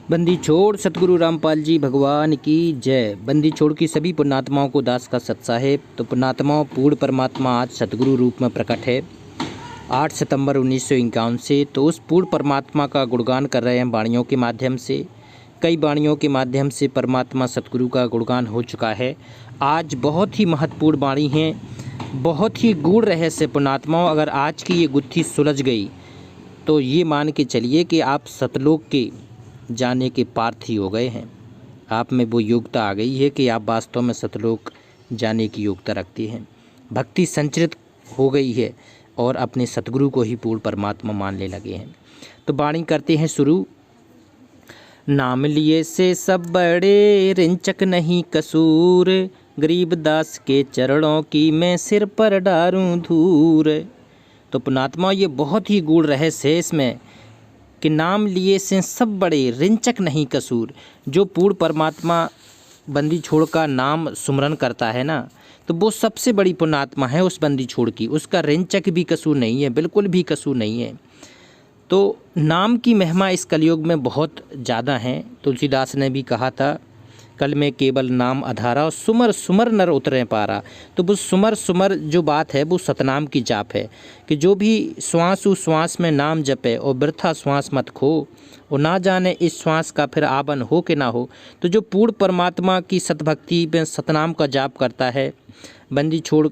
बंदी छोड़ सतगुरु रामपाल जी भगवान की जय। बंदी छोड़ की सभी पुण्यात्माओं को दास का सत साहेब। तो पुण्यात्माओं, पूर्ण परमात्मा आज सतगुरु रूप में प्रकट है 8 सितंबर 1951 से। तो उस पूर्ण परमात्मा का गुणगान कर रहे हैं वाणियों के माध्यम से। कई वाणियों के माध्यम से परमात्मा सतगुरु का गुणगान हो चुका है। आज बहुत ही महत्वपूर्ण वाणी है, बहुत ही गूढ़ रहस्य। पुण्यात्माओं, अगर आज की ये गुत्थी सुलझ गई तो ये मान के चलिए कि आप सतलोक के जाने के पात्र ही हो गए हैं। आप में वो योग्यता आ गई है कि आप वास्तव में सतलोक जाने की योग्यता रखते हैं। भक्ति संचरित हो गई है और अपने सतगुरु को ही पूर्ण परमात्मा मानने लगे हैं। तो वाणी करते हैं शुरू। नाम लिए से सब बड़े, रिंचक नहीं कसूर, गरीब दास के चरणों की मैं सिर पर डारूं धूर। तो पुण्यात्मा, ये बहुत ही गूढ़ रहस्य है इसमें कि नाम लिए से सब बड़े, रिंचक नहीं कसूर। जो पूर्ण परमात्मा बंदी छोड़ का नाम सुमरन करता है ना, तो वो सबसे बड़ी पुण्यात्मा है उस बंदी छोड़ की। उसका रिंचक भी कसूर नहीं है, बिल्कुल भी कसूर नहीं है। तो नाम की महिमा इस कलयुग में बहुत ज़्यादा है। तुलसीदास ने भी कहा था, कल में केवल नाम आधारा और सुमर सुमर नर उतरे पारा। तो वो सुमर सुमर जो बात है वो सतनाम की जाप है कि जो भी श्वास उस श्वास में नाम जपे और वृथा श्वास मत खो, और ना जाने इस श्वास का फिर आवन हो कि ना हो। तो जो पूर्ण परमात्मा की सतभक्ति में सतनाम का जाप करता है बंदी छोड़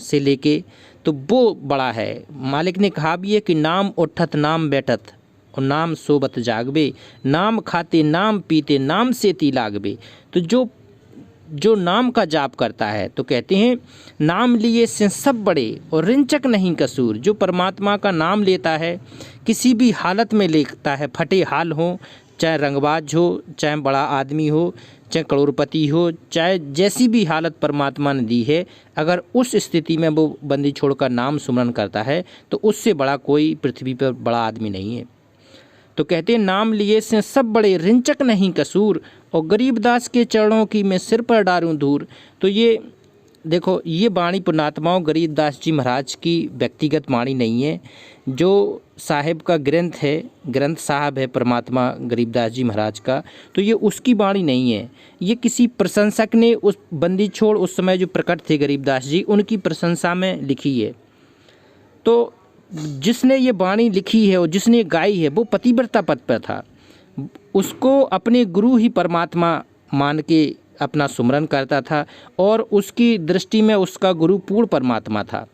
से लेके, तो वो बड़ा है। मालिक ने कहा भी है कि नाम उठत नाम बैठत और नाम सोबत जागबे, नाम खाते नाम पीते नाम से ती लागबे। तो जो नाम का जाप करता है, तो कहते हैं नाम लिए से सब बड़े और रिंचक नहीं कसूर। जो परमात्मा का नाम लेता है, किसी भी हालत में लेता है, फटे हाल हो, चाहे रंगबाज हो, चाहे बड़ा आदमी हो, चाहे करोड़पति हो, चाहे जैसी भी हालत परमात्मा ने दी है, अगर उस स्थिति में वो बंदी छोड़कर नाम सुमरन करता है तो उससे बड़ा कोई पृथ्वी पर बड़ा आदमी नहीं है। तो कहते हैं नाम लिए से सब बड़े, रिंचक नहीं कसूर, और गरीबदास के चरणों की मैं सिर पर डारूं धूर। तो ये देखो, ये वाणी पुण्यात्माओं गरीबदास जी महाराज की व्यक्तिगत वाणी नहीं है। जो साहिब का ग्रंथ है, ग्रंथ साहब है परमात्मा गरीबदास जी महाराज का, तो ये उसकी वाणी नहीं है। ये किसी प्रशंसक ने उस बंदी छोड़ उस समय जो प्रकट थे गरीबदास जी, उनकी प्रशंसा में लिखी है। तो जिसने ये वाणी लिखी है और जिसने गाई है वो पतिव्रता पद पर था। उसको अपने गुरु ही परमात्मा मान के अपना सुमरन करता था और उसकी दृष्टि में उसका गुरु पूर्ण परमात्मा था।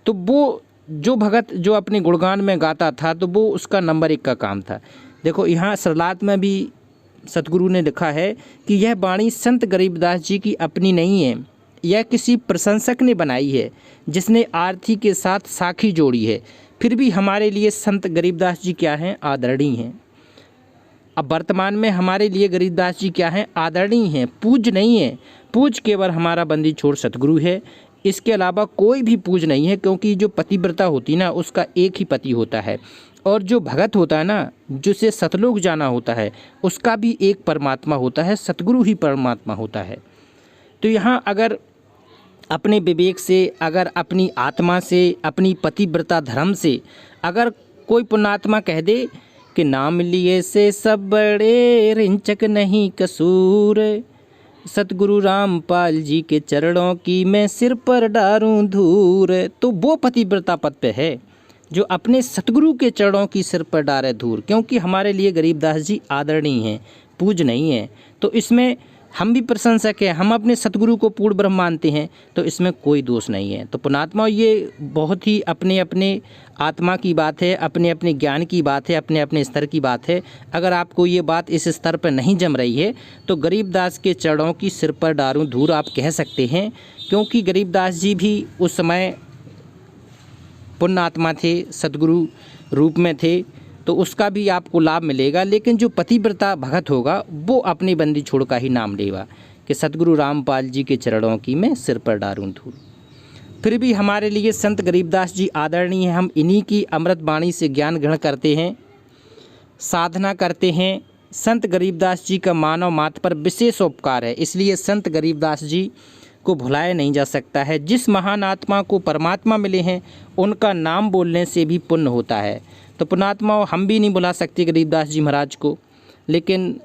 तो वो जो भगत जो अपने गुणगान में गाता था, तो वो उसका नंबर 1 का काम था। देखो, यहाँ सरलात में भी सतगुरु ने लिखा है कि यह वाणी संत गरीबदास जी की अपनी नहीं है, यह किसी प्रशंसक ने बनाई है जिसने आरती के साथ साखी जोड़ी है। फिर भी हमारे लिए संत गरीबदास जी क्या हैं? आदरणीय हैं। अब वर्तमान में हमारे लिए गरीबदास जी क्या हैं? आदरणीय हैं, पूज्य नहीं है। पूज्य केवल हमारा बंदी छोड़ सतगुरु है, इसके अलावा कोई भी पूज्य नहीं है। क्योंकि जो पतिव्रता होती ना, उसका एक ही पति होता है, और जो भगत होता है ना, जिसे सतलोक जाना होता है, उसका भी एक परमात्मा होता है, सतगुरु ही परमात्मा होता है। तो यहाँ अगर अपने विवेक से, अगर अपनी आत्मा से, अपनी पतिव्रता धर्म से अगर कोई पुण्यात्मा कह दे कि नाम लिए से सब बड़े, रिंचक नहीं कसूर, सतगुरु रामपाल जी के चरणों की मैं सिर पर डारूं धूर, तो वो पतिव्रता पद पे है जो अपने सतगुरु के चरणों की सिर पर डारे धूर। क्योंकि हमारे लिए गरीबदास जी आदरणीय हैं, पूज्य नहीं है। तो इसमें हम भी प्रशंसक हैं, हम अपने सतगुरु को पूर्ण ब्रह्म मानते हैं, तो इसमें कोई दोष नहीं है। तो पुण्यात्मा, ये बहुत ही अपने अपने आत्मा की बात है, अपने अपने ज्ञान की बात है, अपने अपने स्तर की बात है। अगर आपको ये बात इस स्तर पर नहीं जम रही है तो गरीबदास के चरणों की सिर पर डारूं धूर आप कह सकते हैं। क्योंकि गरीबदास जी भी उस समय पुण्यात्मा थे, सतगुरु रूप में थे, तो उसका भी आपको लाभ मिलेगा। लेकिन जो पतिव्रता भगत होगा वो अपनी बंदी छोड़ का ही नाम लेगा कि सतगुरु रामपाल जी के चरणों की मैं सिर पर डारूं धूल। फिर भी हमारे लिए संत गरीबदास जी आदरणीय हैं। हम इन्हीं की अमृत वाणी से ज्ञान ग्रहण करते हैं, साधना करते हैं। संत गरीबदास जी का मानव मात्र पर विशेष उपकार है, इसलिए संत गरीबदास जी को भुलाया नहीं जा सकता है। जिस महान आत्मा को परमात्मा मिले हैं उनका नाम बोलने से भी पुण्य होता है। तो पुण्यात्मा, हम भी नहीं बुला सकते गरीबदास जी महाराज को। लेकिन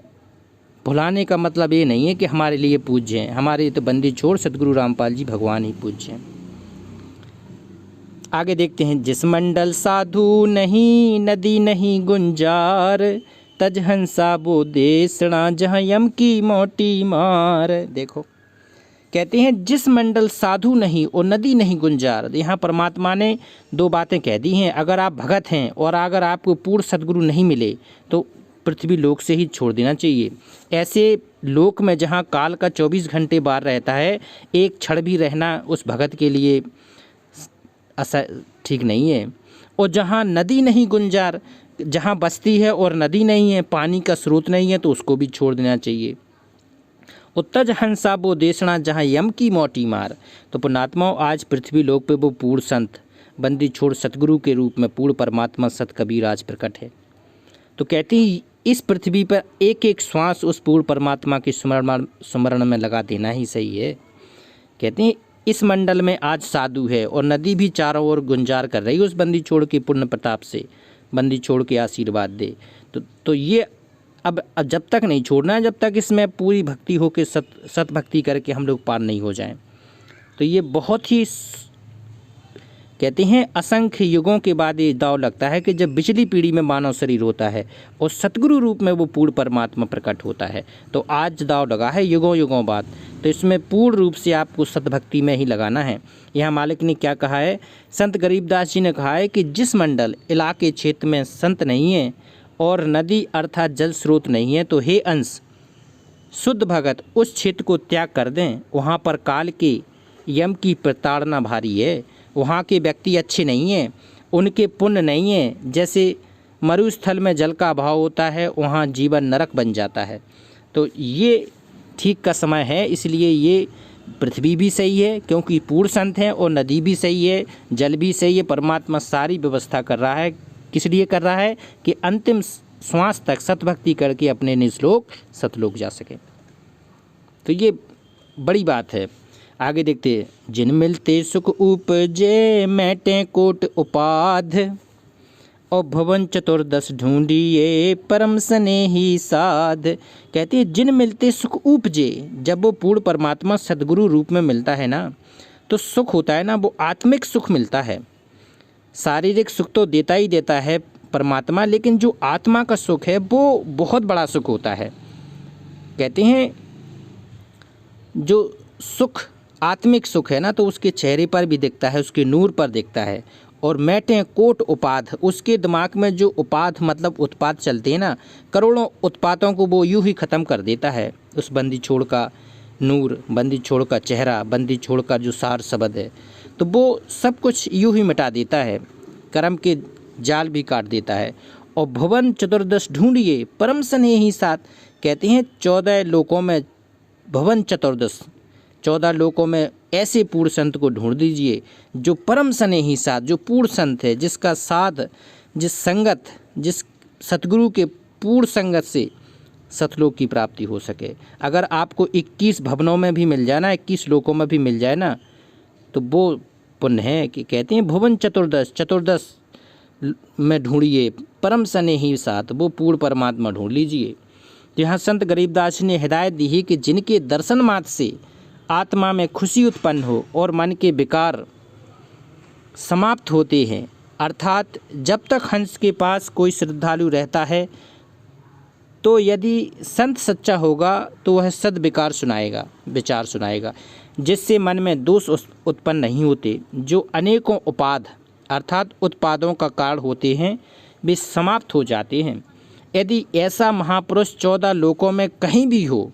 भुलाने का मतलब ये नहीं है कि हमारे लिए पूज्य हैं। हमारे तो बंदी छोड़ सतगुरु रामपाल जी भगवान ही पूज्य हैं। आगे देखते हैं, जिस मंडल साधु नहीं, नदी नहीं गुंजार, तज हंसा वो देसणा जहाँ यम की मोटी मार। देखो, कहते हैं जिस मंडल साधु नहीं और नदी नहीं गुंजार। यहाँ परमात्मा ने दो बातें कह दी हैं। अगर आप भगत हैं और अगर आपको पूर्ण सद्गुरु नहीं मिले तो पृथ्वी लोक से ही छोड़ देना चाहिए। ऐसे लोक में जहाँ काल का 24 घंटे बार रहता है, एक क्षण भी रहना उस भगत के लिए ठीक नहीं है। और जहाँ नदी नहीं गुंजार, जहाँ बस्ती है और नदी नहीं है, पानी का स्रोत नहीं है, तो उसको भी छोड़ देना चाहिए। उत्तज हंसा वो देशना जहाँ यम की मोटी मार। तो पुण्यात्माओं, आज पृथ्वी लोक पे वो पूर्ण संत बंदी छोड़ सतगुरु के रूप में पूर्ण परमात्मा सत कबीर आज प्रकट है। तो कहती हैं इस पृथ्वी पर एक एक श्वास उस पूर्ण परमात्मा के स्मरण में लगा देना ही सही है। कहते हैं इस मंडल में आज साधु है और नदी भी चारों ओर गुंजार कर रही है उस बंदी छोड़ के पुण्य प्रताप से। बंदी छोड़ के आशीर्वाद दे। तो ये अब जब तक नहीं छोड़ना है, जब तक इसमें पूरी भक्ति हो के सत भक्ति करके हम लोग पार नहीं हो जाएं। तो ये बहुत ही कहते हैं असंख्य युगों के बाद ये दाव लगता है कि जब पिछली पीढ़ी में मानव शरीर होता है और सतगुरु रूप में वो पूर्ण परमात्मा प्रकट होता है। तो आज दाव लगा है युगों युगों बाद, तो इसमें पूर्ण रूप से आपको सतभक्ति में ही लगाना है। यहाँ मालिक ने क्या कहा है, संत गरीबदास जी ने कहा है कि जिस मंडल इलाके क्षेत्र में संत नहीं है और नदी अर्थात जल स्रोत नहीं है, तो हे अंश शुद्ध भगत उस क्षेत्र को त्याग कर दें। वहाँ पर काल के यम की प्रताड़ना भारी है। वहाँ के व्यक्ति अच्छे नहीं हैं, उनके पुण्य नहीं है। जैसे मरुस्थल में जल का अभाव होता है, वहाँ जीवन नरक बन जाता है। तो ये ठीक का समय है, इसलिए ये पृथ्वी भी सही है क्योंकि पूर्ण संत है, और नदी भी सही है, जल भी सही है। परमात्मा सारी व्यवस्था कर रहा है। किस लिए कर रहा है कि अंतिम श्वास तक सतभक्ति करके अपने निजलोक सतलोक जा सके। तो ये बड़ी बात है। आगे देखते हैं, जिन मिलते सुख उपजे मैटे कोट उपाध, और भवन चतुर्दश ढूंढिए परम स्नेही साध। कहते हैं जिन मिलते सुख उपजे, जब वो पूर्ण परमात्मा सद्गुरु रूप में मिलता है ना, तो सुख होता है ना, वो आत्मिक सुख मिलता है। शारीरिक सुख तो देता ही देता है परमात्मा, लेकिन जो आत्मा का सुख है वो बहुत बड़ा सुख होता है। कहते हैं जो सुख आत्मिक सुख है ना, तो उसके चेहरे पर भी दिखता है, उसके नूर पर दिखता है। और मैटे कोट उपाध, उसके दिमाग में जो उपाध मतलब उत्पाद चलते हैं ना, करोड़ों उत्पादों को वो यूं ही ख़त्म कर देता है। उस बंदी छोड़ का नूर, बंदी छोड़ का चेहरा, बंदी छोड़ का जो सार शब्द है, तो वो सब कुछ यूं ही मिटा देता है, कर्म के जाल भी काट देता है। और भवन चतुर्दश ढूंढिए परम स्नेही साथ। कहते हैं 14 लोकों में भवन चतुर्दश, 14 लोकों में ऐसे पूर्ण संत को ढूंढ दीजिए जो परम स्नेही साथ, जो पूर्ण संत है, जिसका साथ, जिस संगत, जिस सतगुरु के पूर्ण संगत से सतलोक की प्राप्ति हो सके। अगर आपको 21 भवनों में भी मिल जाए ना, 21 लोकों में भी मिल जाए ना, तो वो पुण्य है। कि कहते हैं भुवन चतुर्दश, चतुर्दश में ढूंढिए परम स्नेही साथ, वो पूर्ण परमात्मा ढूंढ लीजिए। यहाँ संत गरीबदास ने हिदायत दी है कि जिनके दर्शन मात्र से आत्मा में खुशी उत्पन्न हो और मन के विकार समाप्त होते हैं, अर्थात जब तक हंस के पास कोई श्रद्धालु रहता है, तो यदि संत सच्चा होगा तो वह सद्विकार सुनाएगा, विचार सुनाएगा, जिससे मन में दोष उत्पन्न नहीं होते। जो अनेकों उपाद अर्थात उत्पादों का कारण होते हैं, वे समाप्त हो जाते हैं। यदि ऐसा महापुरुष 14 लोकों में कहीं भी हो,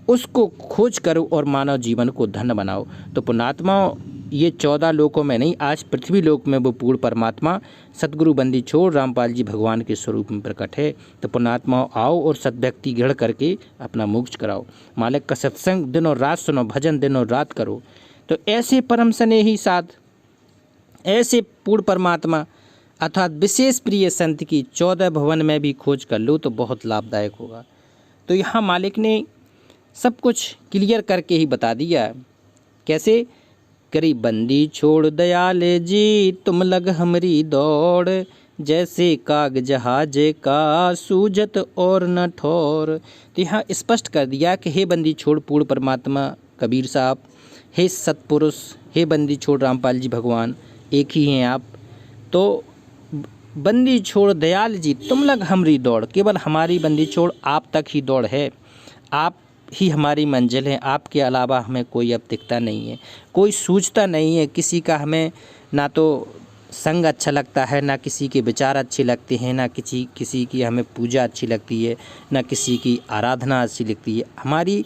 उसको खोज करो और मानव जीवन को धन्य बनाओ। तो पुण्यात्माओं, ये 14 लोकों में नहीं, आज पृथ्वी लोक में वो पूर्ण परमात्मा सतगुरु बंदी छोड़ रामपाल जी भगवान के स्वरूप में प्रकट है। तो पुण्यात्माओं, आओ और सद्भक्ति गढ़ करके अपना मोक्ष कराओ। मालिक का सत्संग दिन और रात सुनो, भजन दिन और रात करो। तो ऐसे परम स्नेही साथ, ऐसे पूर्ण परमात्मा अर्थात विशेष प्रिय संत की 14 भवन में भी खोज कर लो तो बहुत लाभदायक होगा। तो यहाँ मालिक ने सब कुछ क्लियर करके ही बता दिया। कैसे? करी बंदी छोड़ दयाले जी, तुम लग हमरी दौड़, जैसे काग जहाज का सूझत और न ठोर। तो यहाँ स्पष्ट कर दिया कि हे बंदी छोड़ पूर्ण परमात्मा कबीर साहब, हे सतपुरुष, हे बंदी छोड़ रामपाल जी भगवान, एक ही हैं आप। तो बंदी छोड़ दयाल जी तुम लग हमरी दौड़, केवल हमारी बंदी छोड़ आप तक ही दौड़ है, आप ही हमारी मंजिल है, आपके अलावा हमें कोई अब दिखता नहीं है, कोई सूझता नहीं है किसी का। हमें ना तो संग अच्छा लगता है, ना किसी के विचार अच्छे लगते हैं, ना किसी की हमें पूजा अच्छी लगती है, ना किसी की आराधना अच्छी लगती है। हमारी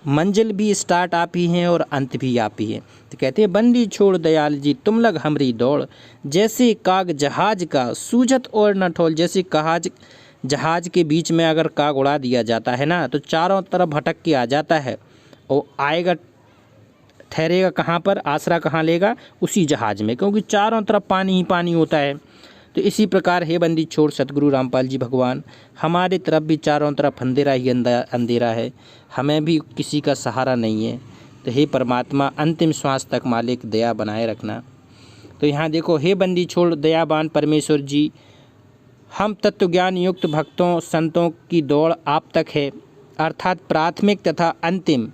मंजिल भी स्टार्ट आप ही हैं और अंत भी आप ही हैं। तो कहते हैं बंदी छोड़ दयाल जी तुम लग हमरी दौड़, जैसे काग जहाज का सूझत और न ठोल। जैसे जहाज के बीच में अगर काग उड़ा दिया जाता है ना, तो चारों तरफ भटक के आ जाता है और आएगा, ठहरेगा कहाँ पर, आसरा कहाँ लेगा, उसी जहाज में, क्योंकि चारों तरफ पानी ही पानी होता है। तो इसी प्रकार हे बंदी छोड़ सतगुरु रामपाल जी भगवान, हमारे तरफ भी चारों तरफ अंधेरा ही अंधेरा है, हमें भी किसी का सहारा नहीं है। तो हे परमात्मा अंतिम श्वास तक मालिक दया बनाए रखना। तो यहाँ देखो, हे बंदी छोड़ दयावान परमेश्वर जी, हम तत्वज्ञान युक्त भक्तों संतों की दौड़ आप तक है, अर्थात प्राथमिक तथा अंतिम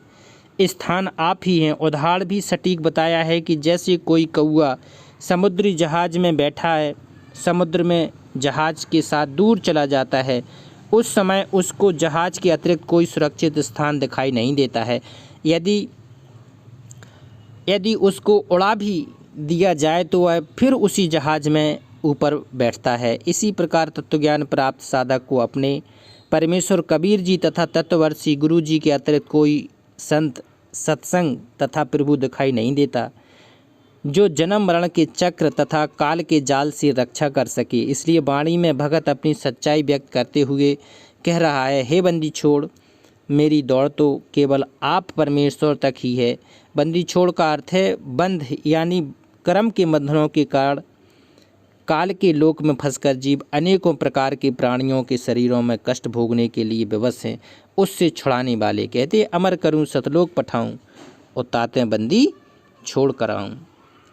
स्थान आप ही हैं। उदाहरण भी सटीक बताया है कि जैसे कोई कौआ समुद्री जहाज में बैठा है, समुद्र में जहाज के साथ दूर चला जाता है, उस समय उसको जहाज के अतिरिक्त कोई सुरक्षित स्थान दिखाई नहीं देता है। यदि उसको उड़ा भी दिया जाए तो वह फिर उसी जहाज में ऊपर बैठता है। इसी प्रकार तत्वज्ञान प्राप्त साधक को अपने परमेश्वर कबीर जी तथा तत्ववर्षी गुरु जी के अतिरिक्त कोई संत, सत्संग तथा प्रभु दिखाई नहीं देता, जो जन्म मरण के चक्र तथा काल के जाल से रक्षा कर सके। इसलिए वाणी में भगत अपनी सच्चाई व्यक्त करते हुए कह रहा है, हे बंदी छोड़ मेरी दौड़ तो केवल आप परमेश्वर तक ही है। बंदी छोड़ का अर्थ है बंध, यानी कर्म के बंधनों के कारण काल के लोक में फंसकर जीव अनेकों प्रकार के प्राणियों के शरीरों में कष्ट भोगने के लिए विवश हैं, उससे छुड़ाने वाले। कहते अमर करूं सतलोक पठाऊं और तातें बंदी छोड़ कराऊं,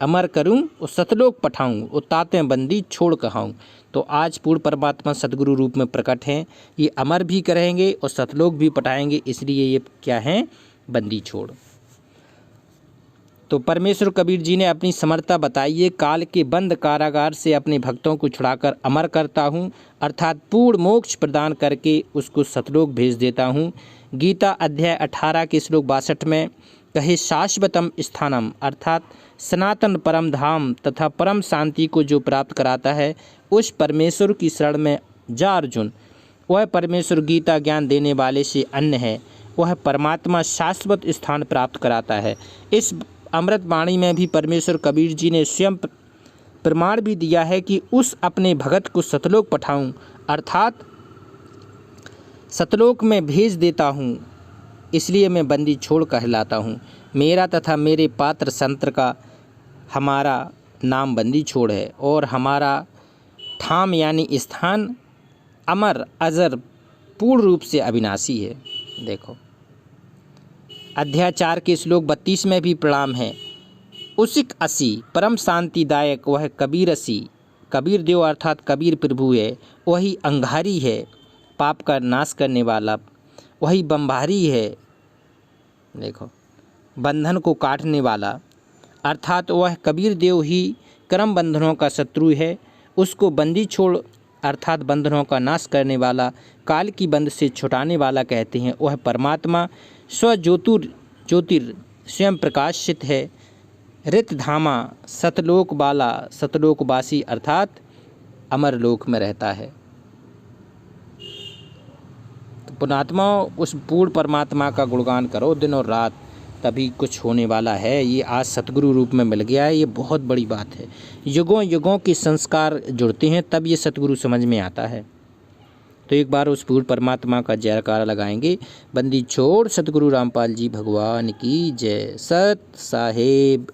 अमर करूं और सतलोक पठाऊं और तातें बंदी छोड़ कहाऊं। तो आज पूर्ण परमात्मा सतगुरु रूप में प्रकट हैं, ये अमर भी करेंगे और सतलोक भी पठाएंगे, इसलिए ये क्या हैं, बंदी छोड़। तो परमेश्वर कबीर जी ने अपनी समर्थता बताई है, काल के बंद कारागार से अपने भक्तों को छुड़ाकर अमर करता हूँ, अर्थात पूर्ण मोक्ष प्रदान करके उसको सतलोक भेज देता हूँ। गीता अध्याय 18 के श्लोक 62 में कहे, शाश्वतम स्थानम, अर्थात सनातन परम धाम तथा परम शांति को जो प्राप्त कराता है, उस परमेश्वर की शरण में जा अर्जुन। वह परमेश्वर गीता ज्ञान देने वाले से अन्य है, वह परमात्मा शाश्वत स्थान प्राप्त कराता है। इस अमृत वाणी में भी परमेश्वर कबीर जी ने स्वयं प्रमाण भी दिया है कि उस अपने भगत को सतलोक पठाऊं, अर्थात सतलोक में भेज देता हूँ, इसलिए मैं बंदी छोड़ कहलाता हूँ। मेरा तथा मेरे पात्र संत का हमारा नाम बंदी छोड़ है और हमारा ठाम यानी स्थान अमर अजर पूर्ण रूप से अविनाशी है। देखो अध्याय 4 के श्लोक 32 में भी प्रणाम है, उसिक असी परम शांतिदायक वह कबीर असी, कबीर देव अर्थात कबीर प्रभु है, वही अंगारी है पाप का नाश करने वाला, वही बम्भारी है, देखो बंधन को काटने वाला, अर्थात वह कबीर देव ही कर्म बंधनों का शत्रु है। उसको बंदी छोड़ अर्थात बंधनों का नाश करने वाला, काल की बंध से छुटाने वाला कहते हैं। वह परमात्मा ज्योतिर स्वयं प्रकाशित है, रितधामा सतलोक बाला, सतलोकवासी अर्थात अमर लोक में रहता है। तो पुणात्मा उस पूर्ण परमात्मा का गुणगान करो दिन और रात, तभी कुछ होने वाला है। ये आज सतगुरु रूप में मिल गया है, ये बहुत बड़ी बात है। युगों युगों के संस्कार जुड़ते हैं तब ये सतगुरु समझ में आता है। तो एक बार उस पूर्ण परमात्मा का जयकारा लगाएंगे। बंदी छोड़ सतगुरु रामपाल जी भगवान की जय। सत साहेब।